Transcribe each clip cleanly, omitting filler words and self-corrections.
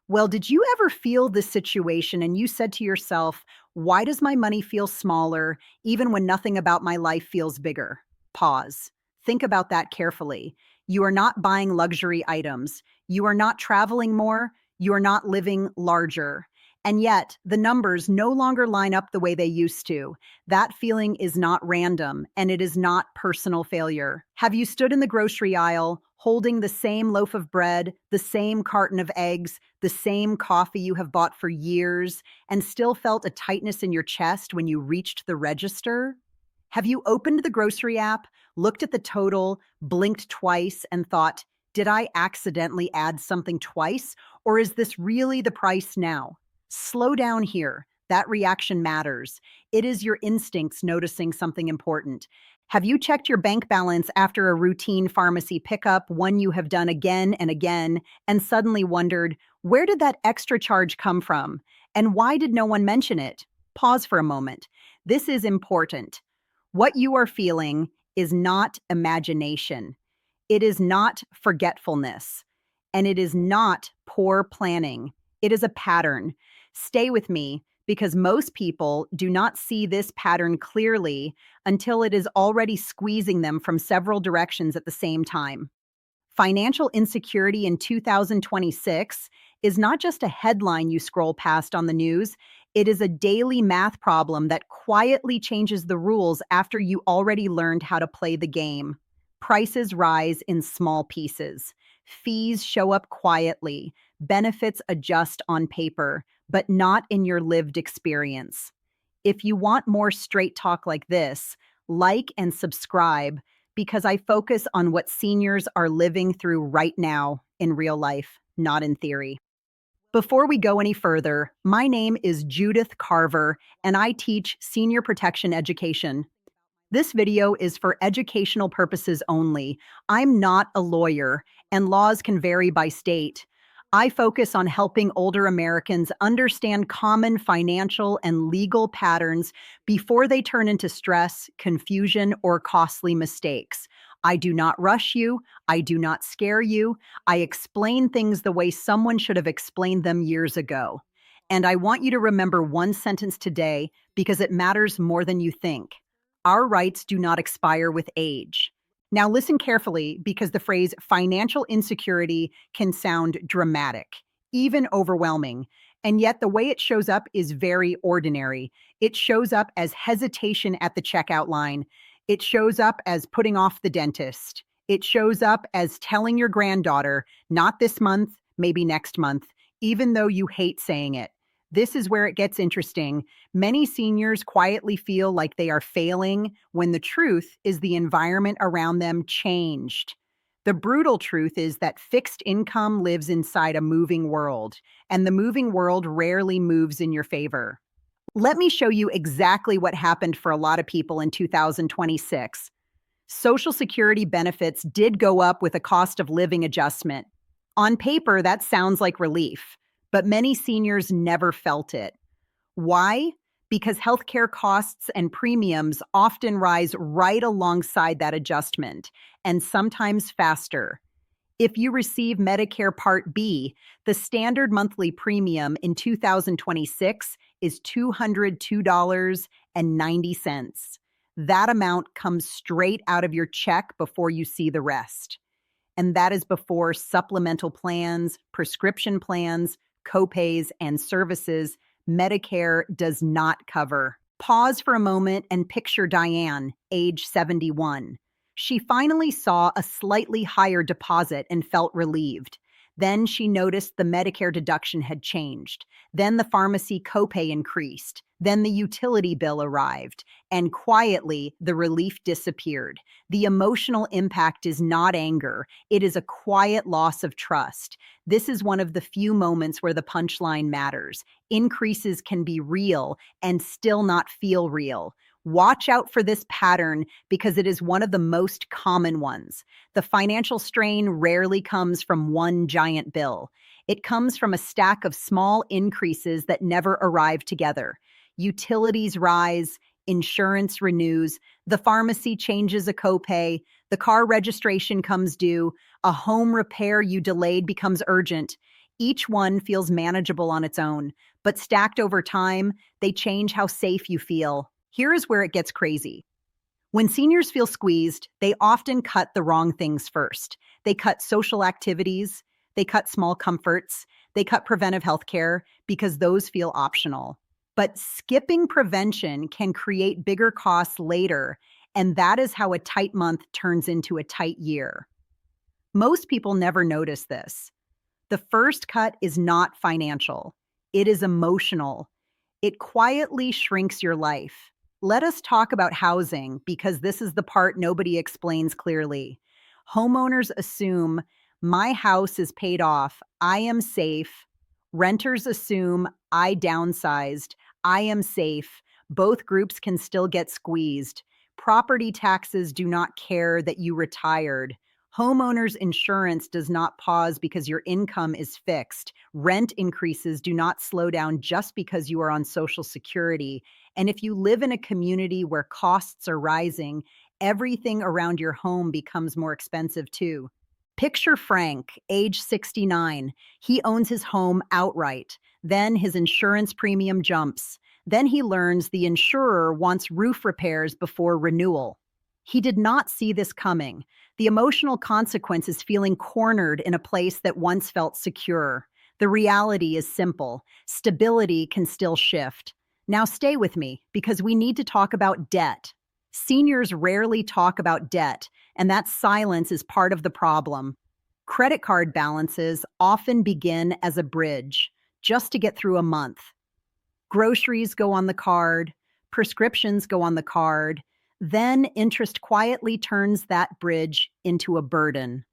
Well, did you ever feel this situation and you said to yourself, why does my money feel smaller even when nothing about my life feels bigger? Pause. Think about that carefully. You are not buying luxury items. You are not traveling more. You are not living larger. And yet, the numbers no longer line up the way they used to. That feeling is not random and it is not personal failure. Have you stood in the grocery aisle holding the same loaf of bread, the same carton of eggs, the same coffee you have bought for years, and still felt a tightness in your chest when you reached the register? Have you opened the grocery app, looked at the total, blinked twice, and thought, did I accidentally add something twice? Or is this really the price now? Slow down here. That reaction matters. It is your instincts noticing something important. Have you checked your bank balance after a routine pharmacy pickup, one you have done again and again, and suddenly wondered, where did that extra charge come from? And why did no one mention it? Pause for a moment. This is important. What you are feeling is not imagination. It is not forgetfulness. And it is not poor planning. It is a pattern. Stay with me because most people do not see this pattern clearly until it is already squeezing them from several directions at the same time. Financial insecurity in 2026 is not just a headline you scroll past on the news, it is a daily math problem that quietly changes the rules after you already learned how to play the game. Prices rise in small pieces. Fees show up quietly. Benefits adjust on paper, but not in your lived experience. If you want more straight talk like this, like and subscribe because I focus on what seniors are living through right now in real life, not in theory. Before we go any further, my name is Judith Carver, and I teach senior protection education. This video is for educational purposes only. I'm not a lawyer, and laws can vary by state. I focus on helping older Americans understand common financial and legal patterns before they turn into stress, confusion, or costly mistakes. I do not rush you. I do not scare you. I explain things the way someone should have explained them years ago. And I want you to remember one sentence today because it matters more than you think. Our rights do not expire with age. Now, listen carefully because the phrase financial insecurity can sound dramatic, even overwhelming. And yet, the way it shows up is very ordinary. It shows up as hesitation at the checkout line. It shows up as putting off the dentist. It shows up as telling your granddaughter, not this month, maybe next month, even though you hate saying it. This is where it gets interesting. Many seniors quietly feel like they are failing when the truth is the environment around them changed. The brutal truth is that fixed income lives inside a moving world, and the moving world rarely moves in your favor. Let me show you exactly what happened for a lot of people in 2026. Social Security benefits did go up with a cost of living adjustment. On paper, that sounds like relief, but many seniors never felt it. Why? Because healthcare costs and premiums often rise right alongside that adjustment, and sometimes faster. If you receive Medicare Part B, the standard monthly premium in 2026 is $202.90. That amount comes straight out of your check before you see the rest. And that is before supplemental plans, prescription plans, copays, and services Medicare does not cover. Pause for a moment and picture Diane, age 71. She finally saw a slightly higher deposit and felt relieved. Then she noticed the Medicare deduction had changed. Then the pharmacy copay increased. Then the utility bill arrived. And quietly, the relief disappeared. The emotional impact is not anger. It is a quiet loss of trust. This is one of the few moments where the punchline matters. Increases can be real and still not feel real. Watch out for this pattern because it is one of the most common ones. The financial strain rarely comes from one giant bill. It comes from a stack of small increases that never arrive together. Utilities rise, insurance renews, the pharmacy changes a copay, the car registration comes due, a home repair you delayed becomes urgent. Each one feels manageable on its own, but stacked over time, they change how safe you feel. Here is where it gets crazy. When seniors feel squeezed, they often cut the wrong things first. They cut social activities, they cut small comforts, they cut preventive health care because those feel optional. But skipping prevention can create bigger costs later, and that is how a tight month turns into a tight year. Most people never notice this. The first cut is not financial, it is emotional. It quietly shrinks your life. Let us talk about housing because this is the part nobody explains clearly. Homeowners assume my house is paid off, I am safe. Renters assume I downsized, I am safe. Both groups can still get squeezed. Property taxes do not care that you retired. Homeowners insurance does not pause because your income is fixed. Rent increases do not slow down just because you are on Social Security. And if you live in a community where costs are rising, everything around your home becomes more expensive too. Picture Frank, age 69. He owns his home outright. Then his insurance premium jumps. Then he learns the insurer wants roof repairs before renewal. He did not see this coming. The emotional consequence is feeling cornered in a place that once felt secure. The reality is simple. Stability can still shift. Now stay with me because we need to talk about debt. Seniors rarely talk about debt, and that silence is part of the problem. Credit card balances often begin as a bridge, just to get through a month. Groceries go on the card, prescriptions go on the card, then interest quietly turns that bridge into a burden.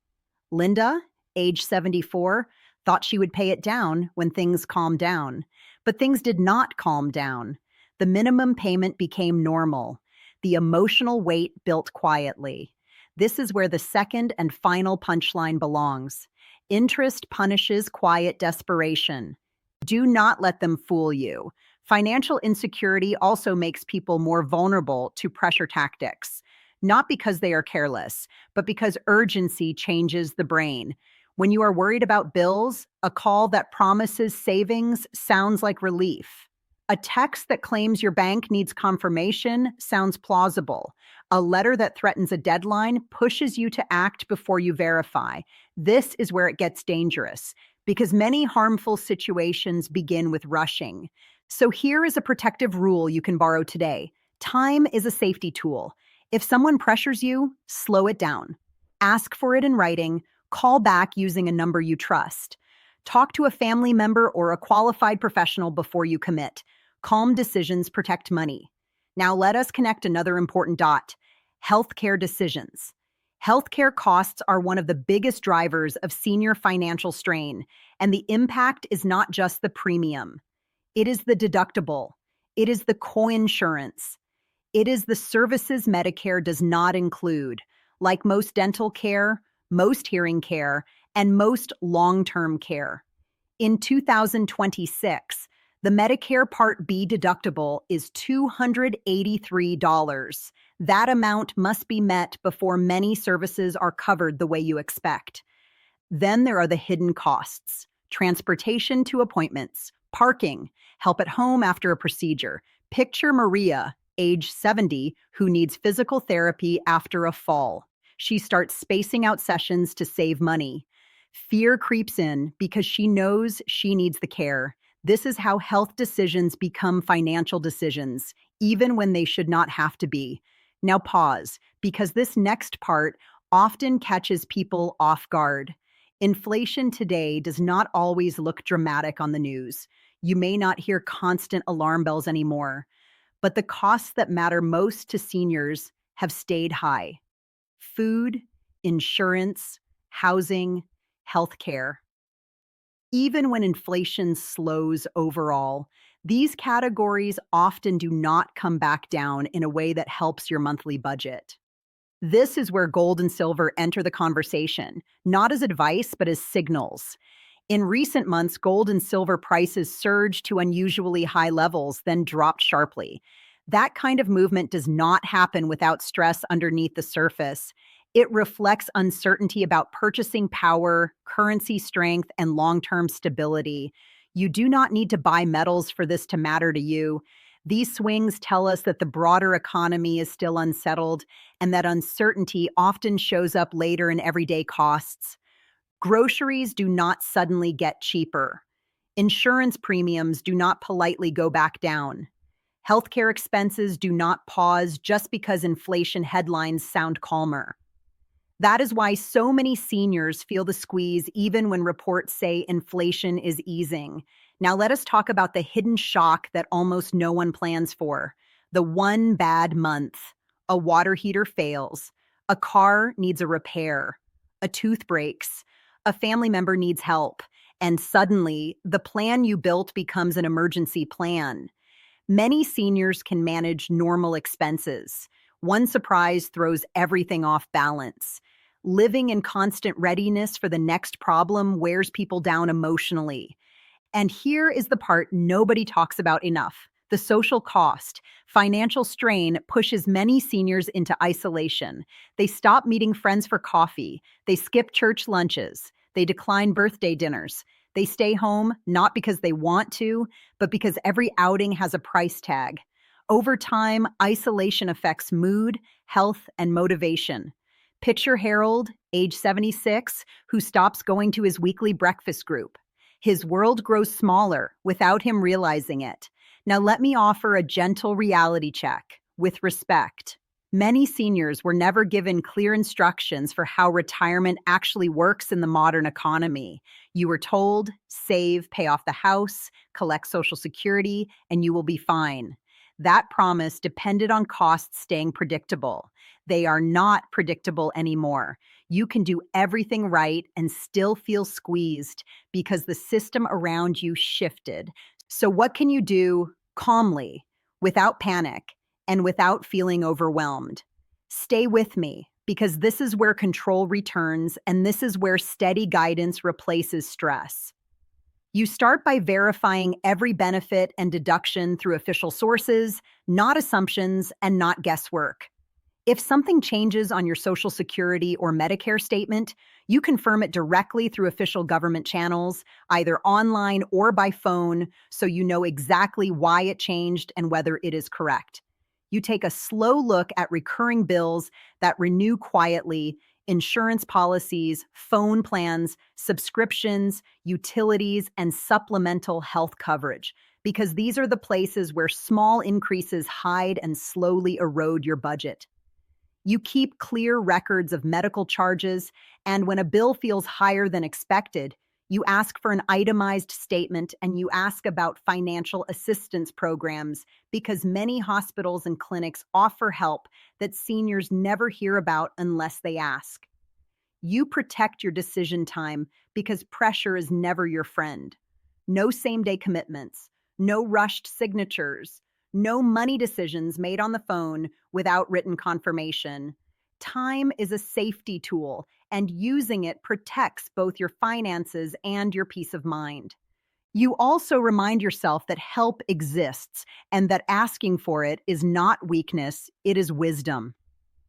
Linda, age 74, thought she would pay it down when things calmed down. But things did not calm down. The minimum payment became normal. The emotional weight built quietly. This is where the second and final punchline belongs. Interest punishes quiet desperation. Do not let them fool you. Financial insecurity also makes people more vulnerable to pressure tactics, not because they are careless, but because urgency changes the brain. When you are worried about bills, a call that promises savings sounds like relief. A text that claims your bank needs confirmation sounds plausible. A letter that threatens a deadline pushes you to act before you verify. This is where it gets dangerous because many harmful situations begin with rushing. So here is a protective rule you can borrow today. Time is a safety tool. If someone pressures you, slow it down. Ask for it in writing. Call back using a number you trust. Talk to a family member or a qualified professional before you commit. Calm decisions protect money. Now let us connect another important dot. Healthcare decisions. Healthcare costs are one of the biggest drivers of senior financial strain, and the impact is not just the premium. It is the deductible. It is the coinsurance. It is the services Medicare does not include, like most dental care, most hearing care, and most long-term care. In 2026, the Medicare Part B deductible is $283. That amount must be met before many services are covered the way you expect. Then there are the hidden costs: transportation to appointments, parking, help at home after a procedure. Picture Maria, age 70, who needs physical therapy after a fall. She starts spacing out sessions to save money. Fear creeps in because she knows she needs the care. This is how health decisions become financial decisions, even when they should not have to be. Now pause, because this next part often catches people off guard. Inflation today does not always look dramatic on the news. You may not hear constant alarm bells anymore, but the costs that matter most to seniors have stayed high. Food, insurance, housing, healthcare. Even when inflation slows overall, these categories often do not come back down in a way that helps your monthly budget. This is where gold and silver enter the conversation, not as advice, but as signals. In recent months, gold and silver prices surged to unusually high levels, then dropped sharply. That kind of movement does not happen without stress underneath the surface. It reflects uncertainty about purchasing power, currency strength, and long term stability. You do not need to buy metals for this to matter to you. These swings tell us that the broader economy is still unsettled and that uncertainty often shows up later in everyday costs. Groceries do not suddenly get cheaper. Insurance premiums do not politely go back down. Healthcare expenses do not pause just because inflation headlines sound calmer. That is why so many seniors feel the squeeze even when reports say inflation is easing. Now, let us talk about the hidden shock that almost no one plans for: the one bad month. A water heater fails, a car needs a repair, a tooth breaks, a family member needs help, and suddenly the plan you built becomes an emergency plan. Many seniors can manage normal expenses. One surprise throws everything off balance. Living in constant readiness for the next problem wears people down emotionally. And here is the part nobody talks about enough: the social cost. Financial strain pushes many seniors into isolation. They stop meeting friends for coffee. They skip church lunches. They decline birthday dinners. They stay home not because they want to, but because every outing has a price tag. Over time, isolation affects mood, health, and motivation. Picture Harold, age 76, who stops going to his weekly breakfast group. His world grows smaller without him realizing it. Now, let me offer a gentle reality check with respect. Many seniors were never given clear instructions for how retirement actually works in the modern economy. You were told, save, pay off the house, collect Social Security, and you will be fine. That promise depended on costs staying predictable. They are not predictable anymore. You can do everything right and still feel squeezed because the system around you shifted. So, what can you do calmly, without panic, and without feeling overwhelmed? Stay with me because this is where control returns and this is where steady guidance replaces stress. You start by verifying every benefit and deduction through official sources, not assumptions and not guesswork. If something changes on your Social Security or Medicare statement, you confirm it directly through official government channels, either online or by phone, so you know exactly why it changed and whether it is correct. You take a slow look at recurring bills that renew quietly: insurance policies, phone plans, subscriptions, utilities, and supplemental health coverage, because these are the places where small increases hide and slowly erode your budget. You keep clear records of medical charges, and when a bill feels higher than expected, you ask for an itemized statement and you ask about financial assistance programs because many hospitals and clinics offer help that seniors never hear about unless they ask. You protect your decision time because pressure is never your friend. No same day commitments, no rushed signatures, no money decisions made on the phone without written confirmation. Time is a safety tool, and using it protects both your finances and your peace of mind. You also remind yourself that help exists and that asking for it is not weakness, it is wisdom.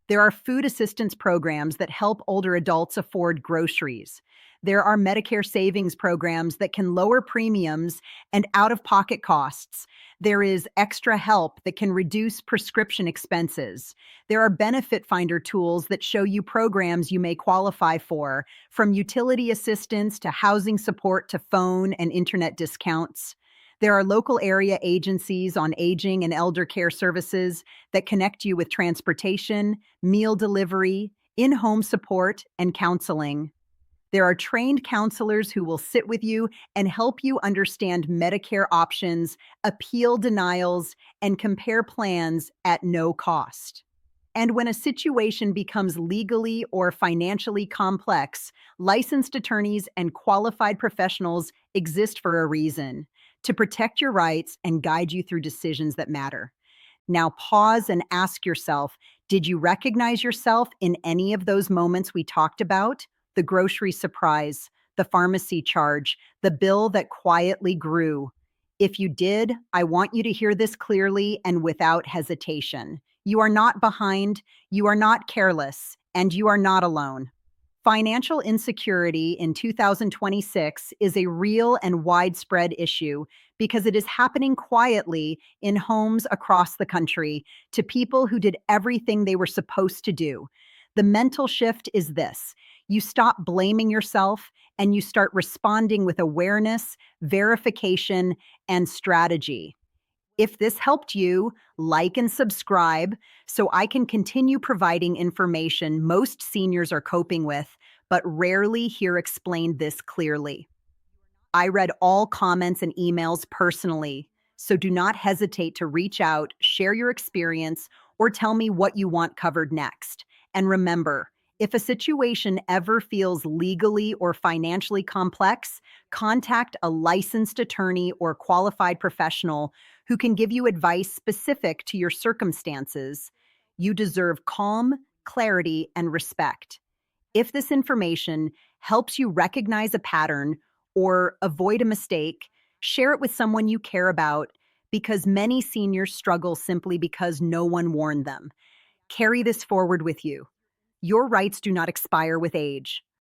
There are food assistance programs that help older adults afford groceries. There are Medicare savings programs that can lower premiums and out of pocket costs. There is extra help that can reduce prescription expenses. There are benefit finder tools that show you programs you may qualify for, from utility assistance to housing support to phone and internet discounts. There are local area agencies on aging and elder care services that connect you with transportation, meal delivery, in home support, and counseling. There are trained counselors who will sit with you and help you understand Medicare options, appeal denials, and compare plans at no cost. And when a situation becomes legally or financially complex, licensed attorneys and qualified professionals exist for a reason: to protect your rights and guide you through decisions that matter. Now, pause and ask yourself, did you recognize yourself in any of those moments we talked about? The grocery surprise, the pharmacy charge, the bill that quietly grew. If you did, I want you to hear this clearly and without hesitation. You are not behind, you are not careless, And you are not alone. Financial insecurity in 2026 is a real and widespread issue because it is happening quietly in homes across the country to people who did everything they were supposed to do. The mental shift is this: you stop blaming yourself and you start responding with awareness, verification, and strategy. If this helped you, like and subscribe so I can continue providing information most seniors are coping with, but rarely hear explained this clearly. I read all comments and emails personally, so do not hesitate to reach out, share your experience, or tell me what you want covered next. And remember, if a situation ever feels legally or financially complex, contact a licensed attorney or qualified professional who can give you advice specific to your circumstances. You deserve calm, clarity, and respect. If this information helps you recognize a pattern or avoid a mistake, share it with someone you care about because many seniors struggle simply because no one warned them. Carry this forward with you. Your rights do not expire with age.